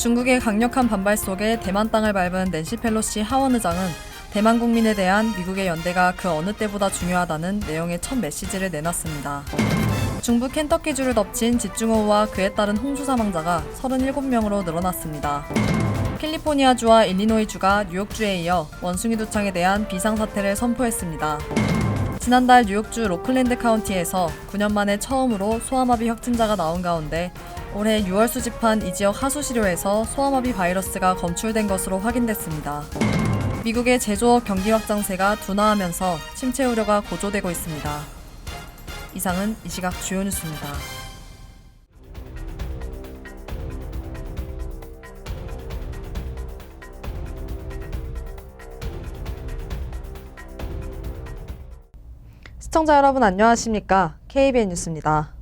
중국의 강력한 반발 속에 대만 땅을 밟은 낸시 펠로시 하원 의장은 대만 국민에 대한 미국의 연대가 그 어느 때보다 중요하다는 내용의 첫 메시지를 내놨습니다. 중부 켄터키주를 덮친 집중호우와 그에 따른 홍수 사망자가 37명으로 늘어났습니다. 캘리포니아주와 일리노이주가 뉴욕주에 이어 원숭이 두창에 대한 비상사태를 선포했습니다. 지난달 뉴욕주 로클랜드 카운티에서 9년 만에 처음으로 소아마비 확진자가 나온 가운데 올해 6월 수집한 이 지역 하수시료에서 소아마비 바이러스가 검출된 것으로 확인됐습니다. 미국의 제조업 경기 확장세가 둔화하면서 침체 우려가 고조되고 있습니다. 이상은 이 시각 주요 뉴스입니다. 시청자 여러분 안녕하십니까? KBN 뉴스입니다.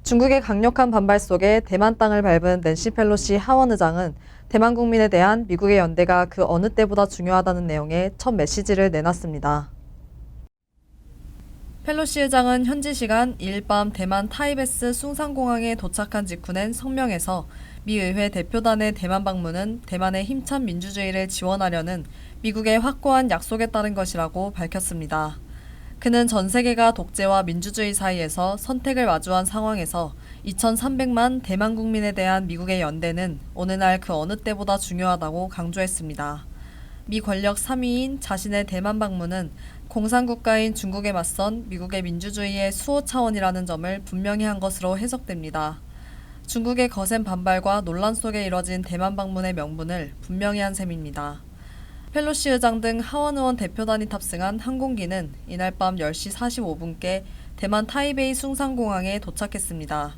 중국의 강력한 반발 속에 대만 땅을 밟은 낸시 펠로시 하원 의장은 대만 국민에 대한 미국의 연대가 그 어느 때보다 중요하다는 내용의 첫 메시지를 내놨습니다. 펠로시 의장은 현지 시간 2일 밤 대만 타이베스 숭상공항에 도착한 직후 낸 성명에서 미 의회 대표단의 대만 방문은 대만의 힘찬 민주주의를 지원하려는 미국의 확고한 약속에 따른 것이라고 밝혔습니다. 그는 전 세계가 독재와 민주주의 사이에서 선택을 마주한 상황에서 2,300만 대만 국민에 대한 미국의 연대는 오늘날 그 어느 때보다 중요하다고 강조했습니다. 미 권력 3위인 자신의 대만 방문은 공산국가인 중국에 맞선 미국의 민주주의의 수호 차원이라는 점을 분명히 한 것으로 해석됩니다. 중국의 거센 반발과 논란 속에 이뤄진 대만 방문의 명분을 분명히 한 셈입니다. 펠로시 의장 등 하원 의원 대표단이 탑승한 항공기는 이날 밤 10시 45분께 대만 타이베이 숭상공항에 도착했습니다.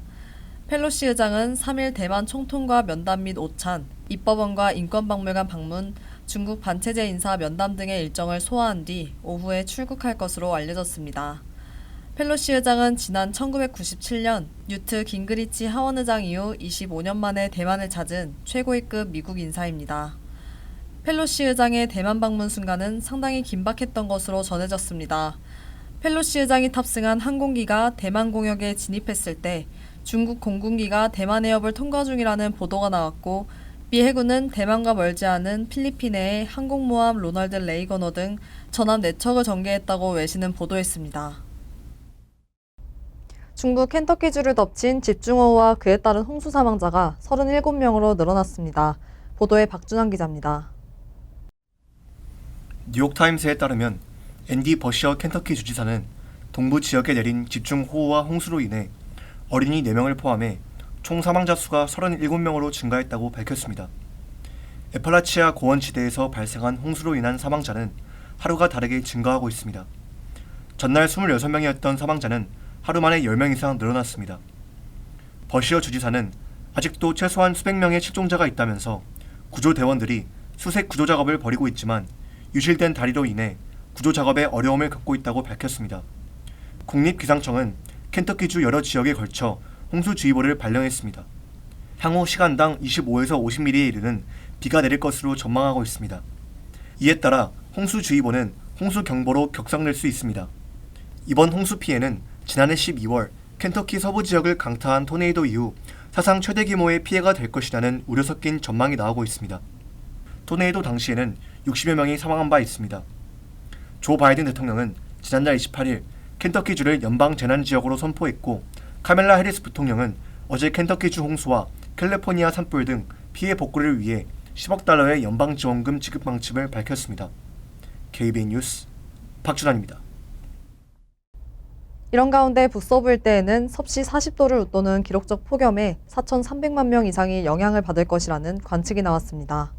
펠로시 의장은 3일 대만 총통과 면담 및 오찬, 입법원과 인권박물관 방문, 중국 반체제 인사 면담 등의 일정을 소화한 뒤 오후에 출국할 것으로 알려졌습니다. 펠로시 의장은 지난 1997년 뉴트 깅그리치 하원 의장 이후 25년 만에 대만을 찾은 최고위급 미국 인사입니다. 펠로시 의장의 대만 방문 순간은 상당히 긴박했던 것으로 전해졌습니다. 펠로시 의장이 탑승한 항공기가 대만 공역에 진입했을 때 중국 공군기가 대만 해협을 통과 중이라는 보도가 나왔고 미 해군은 대만과 멀지 않은 필리핀의 항공모함 로널드 레이거너 등 전함 4척을 전개했다고 외신은 보도했습니다. 중부 켄터키주를 덮친 집중호우와 그에 따른 홍수 사망자가 37명으로 늘어났습니다. 보도에 박준환 기자입니다. 뉴욕타임스에 따르면 앤디 버시어 켄터키 주지사는 동부 지역에 내린 집중호우와 홍수로 인해 어린이 4명을 포함해 총 사망자 수가 37명으로 증가했다고 밝혔습니다. 에팔라치아 고원지대에서 발생한 홍수로 인한 사망자는 하루가 다르게 증가하고 있습니다. 전날 26명이었던 사망자는 하루 만에 10명 이상 늘어났습니다. 버시어 주지사는 아직도 최소한 수백 명의 실종자가 있다면서 구조대원들이 수색 구조 작업을 벌이고 있지만 유실된 다리로 인해 구조 작업에 어려움을 겪고 있다고 밝혔습니다. 국립기상청은 켄터키주 여러 지역에 걸쳐 홍수주의보를 발령했습니다. 향후 시간당 25에서 50mm에 이르는 비가 내릴 것으로 전망하고 있습니다. 이에 따라 홍수주의보는 홍수경보로 격상될 수 있습니다. 이번 홍수 피해는 지난해 12월 켄터키 서부 지역을 강타한 토네이도 이후 사상 최대 규모의 피해가 될 것이라는 우려 섞인 전망이 나오고 있습니다. 토네이도 당시에는 60여 명이 사망한 바 있습니다. 조 바이든 대통령은 지난달 28일 켄터키주를 연방재난지역으로 선포했고 카멜라 해리스 부통령은 어제 켄터키주 홍수와 캘리포니아 산불 등 피해 복구를 위해 10억 달러의 연방지원금 지급 방침을 밝혔습니다. KBN 뉴스 박준환입니다. 이런 가운데 북서부 일대에는 섭씨 40도를 웃도는 기록적 폭염에 4,300만 명 이상이 영향을 받을 것이라는 관측이 나왔습니다.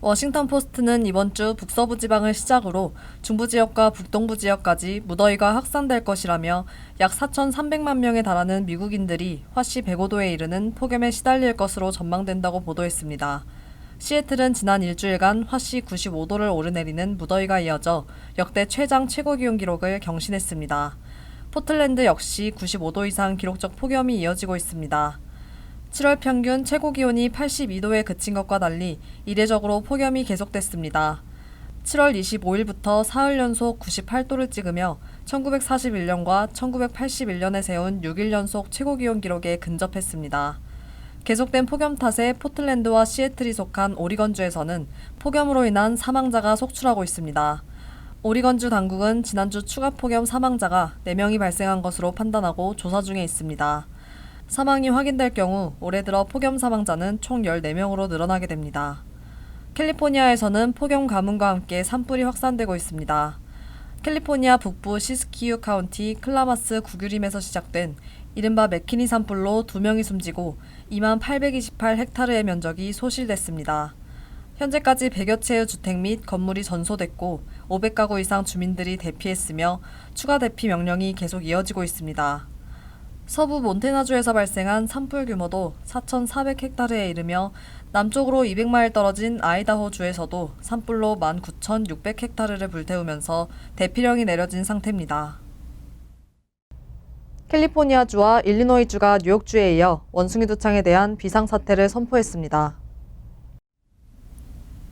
워싱턴 포스트는 이번 주 북서부 지방을 시작으로 중부 지역과 북동부 지역까지 무더위가 확산될 것이라며 약 4,300만 명에 달하는 미국인들이 화씨 105도에 이르는 폭염에 시달릴 것으로 전망된다고 보도했습니다. 시애틀은 지난 일주일간 화씨 95도를 오르내리는 무더위가 이어져 역대 최장 최고기온 기록을 경신했습니다. 포틀랜드 역시 95도 이상 기록적 폭염이 이어지고 있습니다. 7월 평균 최고기온이 82도에 그친 것과 달리 이례적으로 폭염이 계속됐습니다. 7월 25일부터 사흘 연속 98도를 찍으며 1941년과 1981년에 세운 6일 연속 최고기온 기록에 근접했습니다. 계속된 폭염 탓에 포틀랜드와 시애틀이 속한 오리건주에서는 폭염으로 인한 사망자가 속출하고 있습니다. 오리건주 당국은 지난주 추가 폭염 사망자가 4명이 발생한 것으로 판단하고 조사 중에 있습니다. 사망이 확인될 경우 올해 들어 폭염 사망자는 총 14명으로 늘어나게 됩니다. 캘리포니아에서는 폭염 가뭄과 함께 산불이 확산되고 있습니다. 캘리포니아 북부 시스키유 카운티 클라마스 구규림에서 시작된 이른바 맥키니 산불로 2명이 숨지고 2828헥타르의 면적이 소실됐습니다. 현재까지 100여 채의 주택 및 건물이 전소됐고 500가구 이상 주민들이 대피했으며 추가 대피 명령이 계속 이어지고 있습니다. 서부 몬태나주에서 발생한 산불 규모도 4,400헥타르에 이르며 남쪽으로 200마일 떨어진 아이다호주에서도 산불로 19,600헥타르를 불태우면서 대피령이 내려진 상태입니다. 캘리포니아주와 일리노이주가 뉴욕주에 이어 원숭이 두창에 대한 비상사태를 선포했습니다.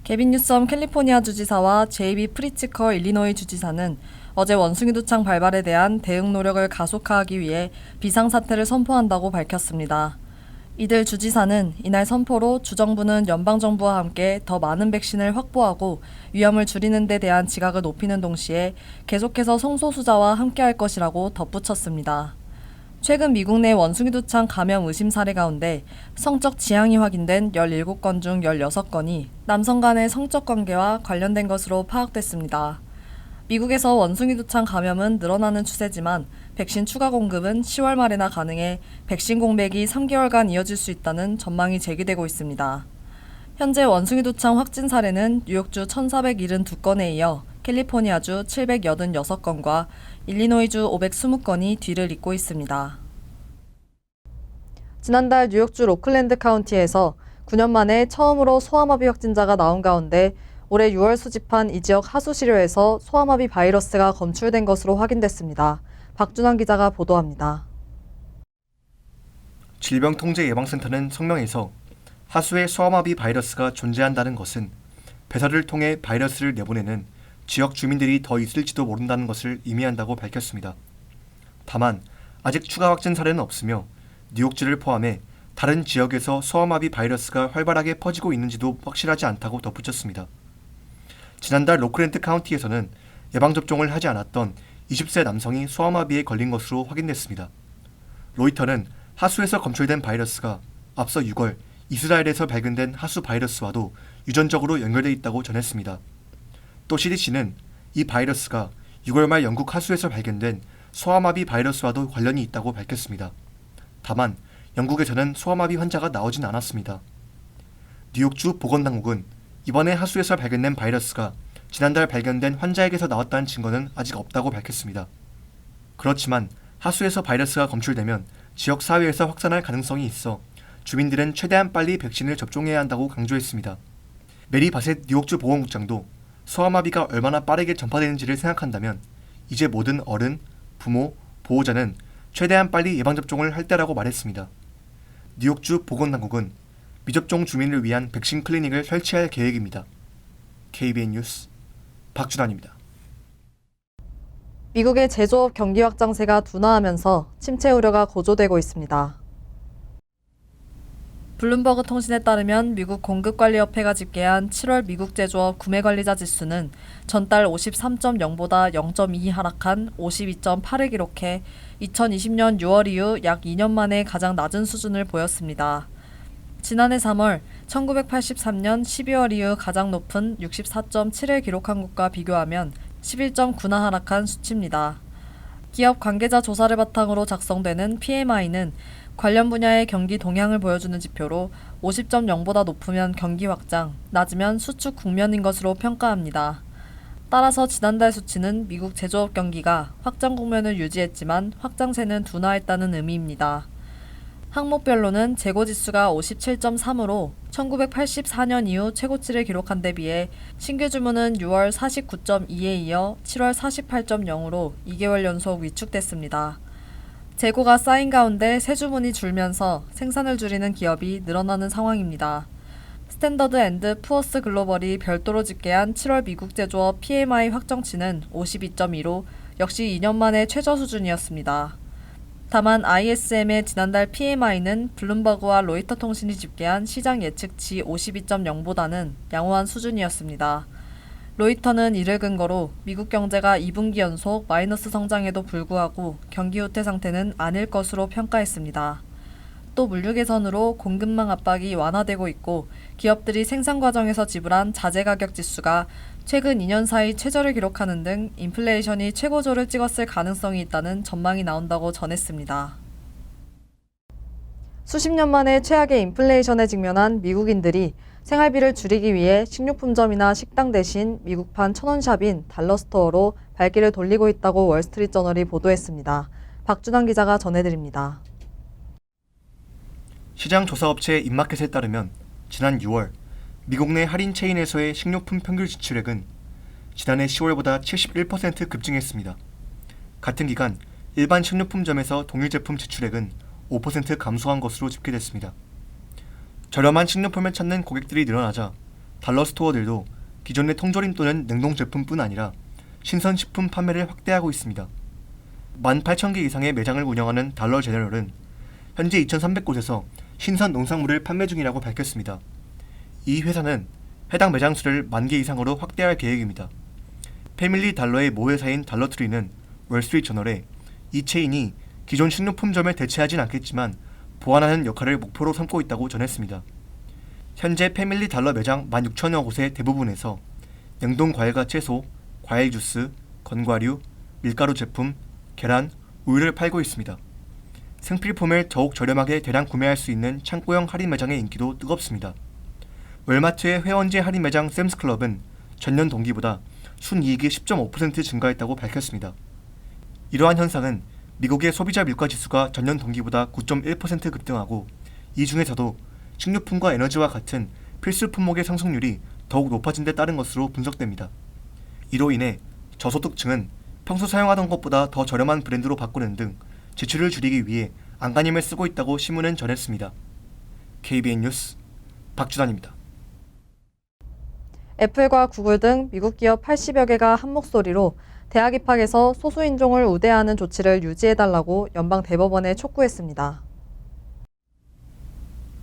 게빈 뉴섬 캘리포니아 주지사와 제이비 프리츠커 일리노이 주지사는 어제 원숭이 두창 발발에 대한 대응 노력을 가속화하기 위해 비상사태를 선포한다고 밝혔습니다. 이들 주지사는 이날 선포로 주정부는 연방정부와 함께 더 많은 백신을 확보하고 위험을 줄이는 데 대한 지각을 높이는 동시에 계속해서 성소수자와 함께할 것이라고 덧붙였습니다. 최근 미국 내 원숭이 두창 감염 의심 사례 가운데 성적 지향이 확인된 17건 중 16건이 남성 간의 성적 관계와 관련된 것으로 파악됐습니다. 미국에서 원숭이 두창 감염은 늘어나는 추세지만 백신 추가 공급은 10월 말에나 가능해 백신 공백이 3개월간 이어질 수 있다는 전망이 제기되고 있습니다. 현재 원숭이 두창 확진 사례는 뉴욕주 1,472건에 이어 캘리포니아주 786건과 일리노이주 520건이 뒤를 잇고 있습니다. 지난달 뉴욕주 로클랜드 카운티에서 9년 만에 처음으로 소아마비 확진자가 나온 가운데 올해 6월 수집한 이 지역 하수시료에서 소아마비 바이러스가 검출된 것으로 확인됐습니다. 박준환 기자가 보도합니다. 질병통제예방센터는 성명에서 하수에 소아마비 바이러스가 존재한다는 것은 배설을 통해 바이러스를 내보내는 지역 주민들이 더 있을지도 모른다는 것을 의미한다고 밝혔습니다. 다만 아직 추가 확진 사례는 없으며 뉴욕주를 포함해 다른 지역에서 소아마비 바이러스가 활발하게 퍼지고 있는지도 확실하지 않다고 덧붙였습니다. 지난달 로클랜드 카운티에서는 예방접종을 하지 않았던 20세 남성이 소아마비에 걸린 것으로 확인됐습니다. 로이터는 하수에서 검출된 바이러스가 앞서 6월 이스라엘에서 발견된 하수 바이러스와도 유전적으로 연결돼 있다고 전했습니다. 또 CDC는 이 바이러스가 6월 말 영국 하수에서 발견된 소아마비 바이러스와도 관련이 있다고 밝혔습니다. 다만 영국에서는 소아마비 환자가 나오진 않았습니다. 뉴욕주 보건당국은 이번에 하수에서 발견된 바이러스가 지난달 발견된 환자에게서 나왔다는 증거는 아직 없다고 밝혔습니다. 그렇지만 하수에서 바이러스가 검출되면 지역 사회에서 확산할 가능성이 있어 주민들은 최대한 빨리 백신을 접종해야 한다고 강조했습니다. 메리 바셋 뉴욕주 보건국장도 소아마비가 얼마나 빠르게 전파되는지를 생각한다면 이제 모든 어른, 부모, 보호자는 최대한 빨리 예방접종을 할 때라고 말했습니다. 뉴욕주 보건당국은 미접종 주민을 위한 백신 클리닉을 설치할 계획입니다. KBN 뉴스 박준환입니다. 미국의 제조업 경기 확장세가 둔화하면서 침체 우려가 고조되고 있습니다. 블룸버그 통신에 따르면 미국 공급관리협회가 집계한 7월 미국 제조업 구매관리자 지수는 전달 53.0보다 0.2 하락한 52.8을 기록해 2020년 6월 이후 약 2년 만에 가장 낮은 수준을 보였습니다. 지난해 3월 1983년 12월 이후 가장 높은 64.7을 기록한 것과 비교하면 11.9나 하락한 수치입니다. 기업 관계자 조사를 바탕으로 작성되는 PMI는 관련 분야의 경기 동향을 보여주는 지표로 50.0보다 높으면 경기 확장, 낮으면 수축 국면인 것으로 평가합니다. 따라서 지난달 수치는 미국 제조업 경기가 확장 국면을 유지했지만 확장세는 둔화했다는 의미입니다. 항목별로는 재고지수가 57.3으로 1984년 이후 최고치를 기록한 데 비해 신규 주문은 6월 49.2에 이어 7월 48.0으로 2개월 연속 위축됐습니다. 재고가 쌓인 가운데 새 주문이 줄면서 생산을 줄이는 기업이 늘어나는 상황입니다. 스탠더드 앤드 푸어스 글로벌이 별도로 집계한 7월 미국 제조업 PMI 확정치는 52.2로 역시 2년 만에 최저 수준이었습니다. 다만 ISM의 지난달 PMI는 블룸버그와 로이터 통신이 집계한 시장 예측치 52.0보다는 양호한 수준이었습니다. 로이터는 이를 근거로 미국 경제가 2분기 연속 마이너스 성장에도 불구하고 경기 후퇴 상태는 아닐 것으로 평가했습니다. 또 물류 개선으로 공급망 압박이 완화되고 있고 기업들이 생산 과정에서 지불한 자재 가격 지수가 최근 2년 사이 최저를 기록하는 등 인플레이션이 최고조를 찍었을 가능성이 있다는 전망이 나온다고 전했습니다. 수십 년 만에 최악의 인플레이션에 직면한 미국인들이 생활비를 줄이기 위해 식료품점이나 식당 대신 미국판 천원샵인 달러스토어로 발길을 돌리고 있다고 월스트리트저널이 보도했습니다. 박준환 기자가 전해드립니다. 시장 조사업체 인마켓에 따르면 지난 6월 미국 내 할인 체인에서의 식료품 평균 지출액은 지난해 10월보다 71% 급증했습니다. 같은 기간 일반 식료품점에서 동일 제품 지출액은 5% 감소한 것으로 집계됐습니다. 저렴한 식료품을 찾는 고객들이 늘어나자 달러스토어들도 기존의 통조림 또는 냉동 제품뿐 아니라 신선식품 판매를 확대하고 있습니다. 18,000개 이상의 매장을 운영하는 달러 제너럴은 현재 2,300곳에서 신선 농산물을 판매 중이라고 밝혔습니다. 이 회사는 해당 매장 수를 10,000개 이상으로 확대할 계획입니다. 패밀리 달러의 모회사인 달러트리는 월스트리트저널에 이 체인이 기존 식료품점을 대체하진 않겠지만 보완하는 역할을 목표로 삼고 있다고 전했습니다. 현재 패밀리 달러 매장 16,000여 곳의 대부분에서 냉동 과일과 채소, 과일 주스, 건과류, 밀가루 제품, 계란, 우유를 팔고 있습니다. 생필품을 더욱 저렴하게 대량 구매할 수 있는 창고형 할인 매장의 인기도 뜨겁습니다. 월마트의 회원제 할인 매장 샘스클럽은 전년 동기보다 순이익이 10.5% 증가했다고 밝혔습니다. 이러한 현상은 미국의 소비자 물가 지수가 전년 동기보다 9.1% 급등하고 이 중에서도 식료품과 에너지와 같은 필수 품목의 상승률이 더욱 높아진 데 따른 것으로 분석됩니다. 이로 인해 저소득층은 평소 사용하던 것보다 더 저렴한 브랜드로 바꾸는 등 지출을 줄이기 위해 안간힘을 쓰고 있다고 신문은 전했습니다. KBN 뉴스 박준환입니다. 애플과 구글 등 미국 기업 80여 개가 한 목소리로 대학 입학에서 소수 인종을 우대하는 조치를 유지해달라고 연방 대법원에 촉구했습니다.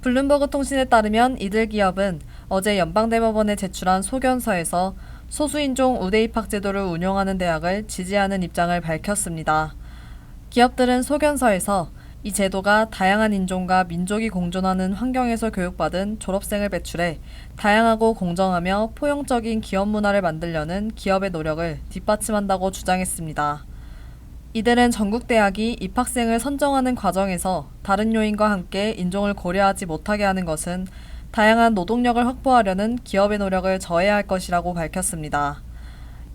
블룸버그 통신에 따르면 이들 기업은 어제 연방 대법원에 제출한 소견서에서 소수 인종 우대 입학 제도를 운영하는 대학을 지지하는 입장을 밝혔습니다. 기업들은 소견서에서 이 제도가 다양한 인종과 민족이 공존하는 환경에서 교육받은 졸업생을 배출해 다양하고 공정하며 포용적인 기업 문화를 만들려는 기업의 노력을 뒷받침한다고 주장했습니다. 이들은 전국 대학이 입학생을 선정하는 과정에서 다른 요인과 함께 인종을 고려하지 못하게 하는 것은 다양한 노동력을 확보하려는 기업의 노력을 저해할 것이라고 밝혔습니다.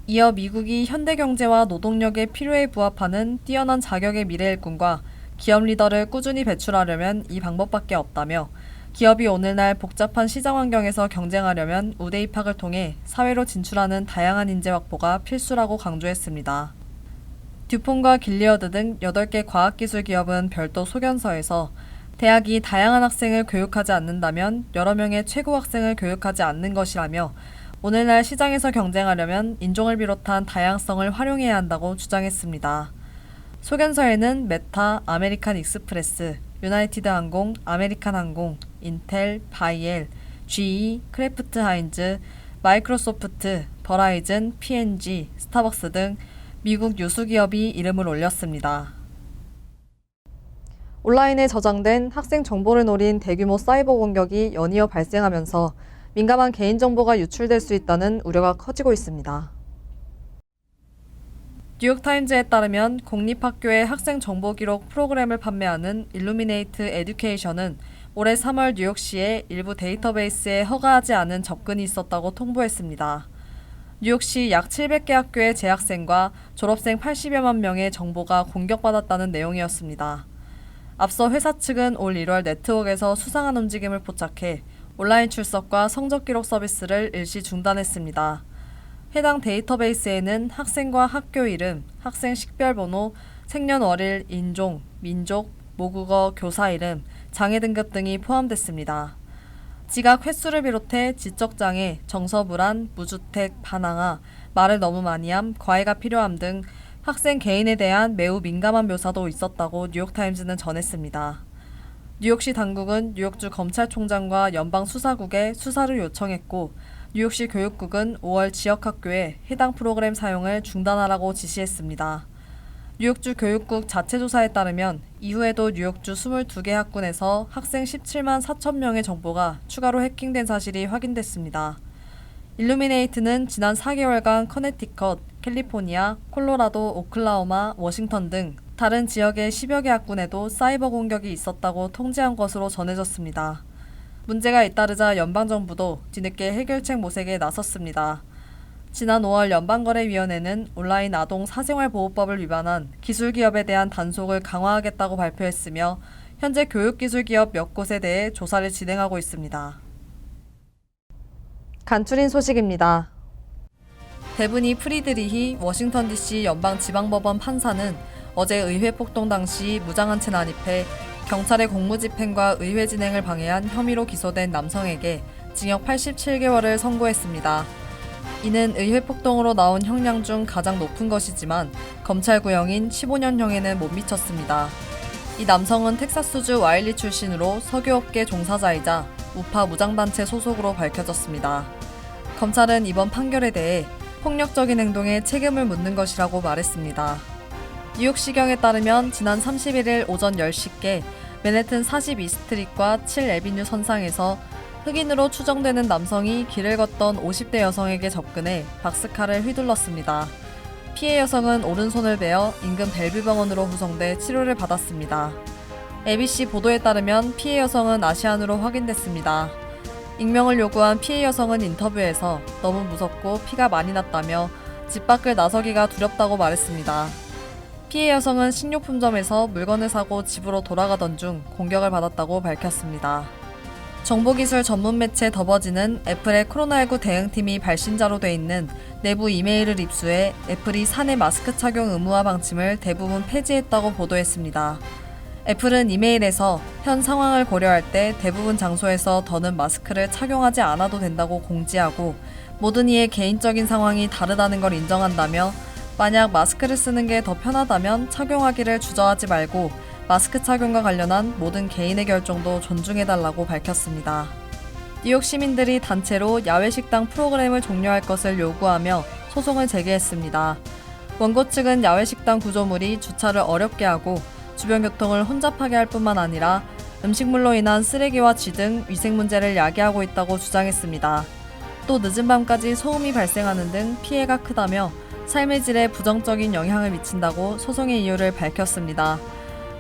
이어 미국이 현대 경제와 노동력의 필요에 부합하는 뛰어난 자격의 미래 일꾼과 기업 리더를 꾸준히 배출하려면 이 방법밖에 없다며 기업이 오늘날 복잡한 시장 환경에서 경쟁하려면 우대 입학을 통해 사회로 진출하는 다양한 인재 확보가 필수라고 강조했습니다. 듀폰과 길리어드 등 8개 과학기술 기업은 별도 소견서에서 대학이 다양한 학생을 교육하지 않는다면 여러 명의 최고 학생을 교육하지 않는 것이라며 오늘날 시장에서 경쟁하려면 인종을 비롯한 다양성을 활용해야 한다고 주장했습니다. 소견서에는 메타, 아메리칸 익스프레스, 유나이티드 항공, 아메리칸 항공, 인텔, 바이엘, GE, 크래프트 하인즈, 마이크로소프트, 버라이즌, P&G, 스타벅스 등 미국 유수 기업이 이름을 올렸습니다. 온라인에 저장된 학생 정보를 노린 대규모 사이버 공격이 연이어 발생하면서 민감한 개인정보가 유출될 수 있다는 우려가 커지고 있습니다. 뉴욕타임즈에 따르면 공립학교의 학생 정보 기록 프로그램을 판매하는 일루미네이트 에듀케이션은 올해 3월 뉴욕시의 일부 데이터베이스에 허가하지 않은 접근이 있었다고 통보했습니다. 뉴욕시 약 700개 학교의 재학생과 졸업생 80여만 명의 정보가 공격받았다는 내용이었습니다. 앞서 회사 측은 올 1월 네트워크에서 수상한 움직임을 포착해 온라인 출석과 성적 기록 서비스를 일시 중단했습니다. 해당 데이터베이스에는 학생과 학교 이름, 학생 식별번호, 생년월일, 인종, 민족, 모국어, 교사 이름, 장애 등급 등이 포함됐습니다. 지각 횟수를 비롯해 지적장애, 정서불안, 무주택, 반항아, 말을 너무 많이 함, 과외가 필요함 등 학생 개인에 대한 매우 민감한 묘사도 있었다고 뉴욕타임즈는 전했습니다. 뉴욕시 당국은 뉴욕주 검찰총장과 연방수사국에 수사를 요청했고 뉴욕시 교육국은 5월 지역학교에 해당 프로그램 사용을 중단하라고 지시했습니다. 뉴욕주 교육국 자체 조사에 따르면 이후에도 뉴욕주 22개 학군에서 학생 17만 4천 명의 정보가 추가로 해킹된 사실이 확인됐습니다. 일루미네이트는 지난 4개월간 커네티컷, 캘리포니아, 콜로라도, 오클라호마, 워싱턴 등 다른 지역의 10여 개 학군에도 사이버 공격이 있었다고 통지한 것으로 전해졌습니다. 문제가 잇따르자 연방정부도 뒤늦게 해결책 모색에 나섰습니다. 지난 5월 연방거래위원회는 온라인 아동 사생활보호법을 위반한 기술기업에 대한 단속을 강화하겠다고 발표했으며 현재 교육기술기업 몇 곳에 대해 조사를 진행하고 있습니다. 간추린 소식입니다. 데브니 프리드리히 워싱턴 DC 연방지방법원 판사는 어제 의회 폭동 당시 무장한 채 난입해 경찰의 공무집행과 의회 진행을 방해한 혐의로 기소된 남성에게 징역 87개월을 선고했습니다. 이는 의회 폭동으로 나온 형량 중 가장 높은 것이지만 검찰 구형인 15년형에는 못 미쳤습니다. 이 남성은 텍사스주 와일리 출신으로 석유업계 종사자이자 우파 무장단체 소속으로 밝혀졌습니다. 검찰은 이번 판결에 대해 폭력적인 행동에 책임을 묻는 것이라고 말했습니다. 뉴욕시경에 따르면 지난 31일 오전 10시께 맨해튼 42스트릿과 7에비뉴 선상에서 흑인으로 추정되는 남성이 길을 걷던 50대 여성에게 접근해 박스칼을 휘둘렀습니다. 피해 여성은 오른손을 베어 인근 벨뷰병원으로 후송돼 치료를 받았습니다. ABC 보도에 따르면 피해 여성은 아시안으로 확인됐습니다. 익명을 요구한 피해 여성은 인터뷰에서 너무 무섭고 피가 많이 났다며 집 밖을 나서기가 두렵다고 말했습니다. 피해 여성은 식료품점에서 물건을 사고 집으로 돌아가던 중 공격을 받았다고 밝혔습니다. 정보기술 전문 매체 더버지는 애플의 코로나19 대응팀이 발신자로 돼 있는 내부 이메일을 입수해 애플이 사내 마스크 착용 의무화 방침을 대부분 폐지했다고 보도했습니다. 애플은 이메일에서 현 상황을 고려할 때 대부분 장소에서 더는 마스크를 착용하지 않아도 된다고 공지하고 모든 이의 개인적인 상황이 다르다는 걸 인정한다며 만약 마스크를 쓰는 게 더 편하다면 착용하기를 주저하지 말고 마스크 착용과 관련한 모든 개인의 결정도 존중해달라고 밝혔습니다. 뉴욕 시민들이 단체로 야외 식당 프로그램을 종료할 것을 요구하며 소송을 제기했습니다. 원고 측은 야외 식당 구조물이 주차를 어렵게 하고 주변 교통을 혼잡하게 할 뿐만 아니라 음식물로 인한 쓰레기와 쥐 등 위생 문제를 야기하고 있다고 주장했습니다. 또 늦은 밤까지 소음이 발생하는 등 피해가 크다며 삶의 질에 부정적인 영향을 미친다고 소송의 이유를 밝혔습니다.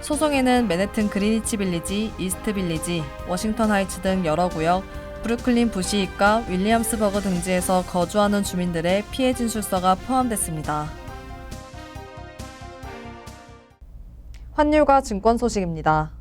소송에는 맨해튼 그리니치 빌리지, 이스트 빌리지, 워싱턴 하이츠 등 여러 구역, 브루클린 부시익과 윌리엄스버그 등지에서 거주하는 주민들의 피해 진술서가 포함됐습니다. 환율과 증권 소식입니다.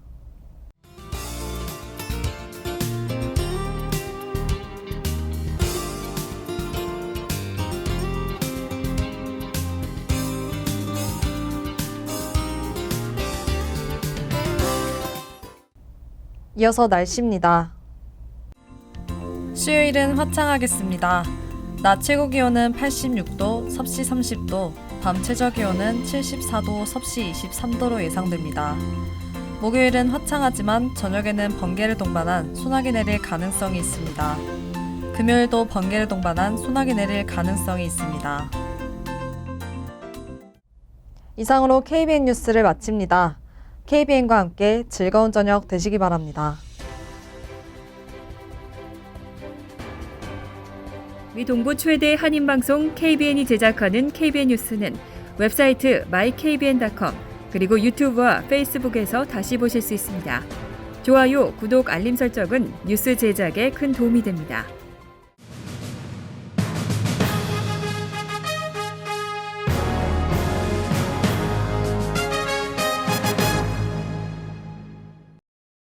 이어서 날씨입니다. 수요일은 화창하겠습니다. 낮 최고 기온은 86도, 섭씨 30도, 밤 최저 기온은 74도, 섭씨 23도로 예상됩니다. 목요일은 화창하지만 저녁에는 번개를 동반한 소나기 내릴 가능성이 있습니다. 금요일도 번개를 동반한 소나기 내릴 가능성이 있습니다. 이상으로 KBN 뉴스를 마칩니다. KBN과 함께 즐거운 저녁 되시기 바랍니다. 미 동부 최대 한인방송 KBN이 제작하는 KBN 뉴스는 웹사이트 mykbn.com 그리고 유튜브와 페이스북에서 다시 보실 수 있습니다. 좋아요, 구독, 알림 설정은 뉴스 제작에 큰 도움이 됩니다.